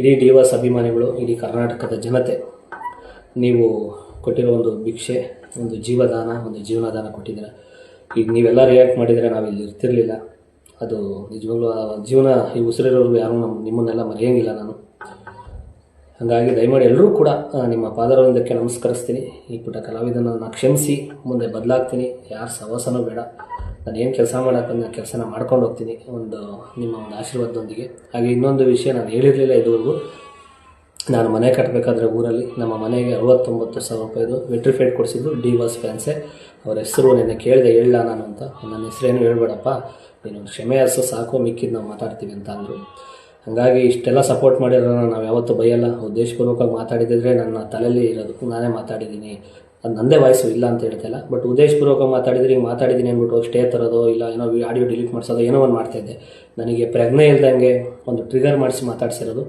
ಇಡೀ ಡಿವಾಸ್ ಅಭಿಮಾನಿಗಳು, ಇಡೀ ಕರ್ನಾಟಕದ ಜನತೆ, ನೀವು ಕೊಟ್ಟಿರೋ ಒಂದು ಭಿಕ್ಷೆ, ಒಂದು ಜೀವದಾನ, ಒಂದು ಜೀವನದಾನ ಕೊಟ್ಟಿದ್ದೀರ. ಈಗ ನೀವೆಲ್ಲ ರಿಯಾಕ್ಟ್ ಮಾಡಿದರೆ ನಾವು ಇಲ್ಲಿ ಇರ್ತಿರಲಿಲ್ಲ. ಅದು ನಿಜವಾಗ್ಲೂ ಜೀವನ ಈ ಉಸಿರಿರೋರು ಯಾರೂ ನಿಮ್ಮನ್ನೆಲ್ಲ ಮರೆಯೋಂಗಿಲ್ಲ ನಾನು. ಹಾಗಾಗಿ ದಯಮಾಡಿ ಎಲ್ಲರೂ ಕೂಡ ನಿಮ್ಮ ಪಾದಾರವಿಂದಕ್ಕೆ ನಮಸ್ಕರಿಸ್ತೀನಿ. ಈ ಪುಟ್ಟ ಕಲಾವಿದನನ್ನು ಕ್ಷಮಿಸಿ, ಮುಂದೆ ಬದಲಾಗ್ತೀನಿ. ಯಾರು ಸಹವಾಸನೂ ಬೇಡ. ನಾನು ಏನು ಕೆಲಸ ಮಾಡೋಕ್ಕೆ ನಾನು ಕೆಲಸನ ಮಾಡ್ಕೊಂಡು ಹೋಗ್ತೀನಿ ನಿಮ್ಮ ಒಂದು ಆಶೀರ್ವಾದದೊಂದಿಗೆ. ಹಾಗೆ ಇನ್ನೊಂದು ವಿಷಯ ನಾನು ಹೇಳಿರಲಿಲ್ಲ ಇದುವರೆಗೂ. ನಾನು ಮನೆ ಕಟ್ಟಬೇಕಾದ್ರೆ ಊರಲ್ಲಿ ನಮ್ಮ ಮನೆಗೆ 69,000 ರೂಪಾಯಿದು ವೆಟ್ರಿಫೈಡ್ ಕೊಡಿಸಿದ್ರು ಡಿವಾಸ್ ಫ್ಯಾನ್ಸೇ. ಅವ್ರ ಹೆಸರು ನೆನ್ನೆ ಕೇಳಿದೆ, ಹೇಳ ನಾನು ಅಂತ. ನನ್ನ ಹೆಸರೇನು ಹೇಳ್ಬೇಡಪ್ಪ, ನೀನು ಕ್ಷಮೆ ಹರಿಸೋ ಸಾಕು, ಮಿಕ್ಕಿದ್ದು ನಾವು ಮಾತಾಡ್ತೀವಿ ಅಂತ ಅಂದರು. ಹಾಗಾಗಿ ಇಷ್ಟೆಲ್ಲ ಸಪೋರ್ಟ್ ಮಾಡಿರೋಣ ನಾವು ಯಾವತ್ತೂ ಬೈಯಲ್ಲ. ಉದ್ದೇಶಪೂರ್ವಕವಾಗಿ ಮಾತಾಡಿದರೆ ನನ್ನ ತಲೆಯಲ್ಲಿ ಇರೋದು, ನಾನೇ ಮಾತಾಡಿದ್ದೀನಿ, ಅದು ನನ್ನದೇ ವಾಯ್ಸು, ಇಲ್ಲ ಅಂತ ಹೇಳ್ತಾಯಿಲ್ಲ. ಬಟ್ ಉದ್ದೇಶಪೂರ್ವಕವಾಗಿ ಮಾತಾಡಿದರೆ ಹಿಂಗೆ ಮಾತಾಡಿದ್ದೀನಿ ಅಂದ್ಬಿಟ್ಟು ಸ್ಟೇ ತರೋದು, ಇಲ್ಲ ಏನೋ ಆಡಿಯೋ ಡಿಲೀಟ್ ಮಾಡಿಸೋದು, ಏನೋ ಒಂದು ಮಾಡ್ತಾಯಿದ್ದೆ. ನನಗೆ ಪ್ರಜ್ಞೆ ಇಲ್ದಂಗೆ ಒಂದು ಟ್ರಿಗರ್ ಮಾಡಿಸಿ ಮಾತಾಡ್ಸಿರೋದು.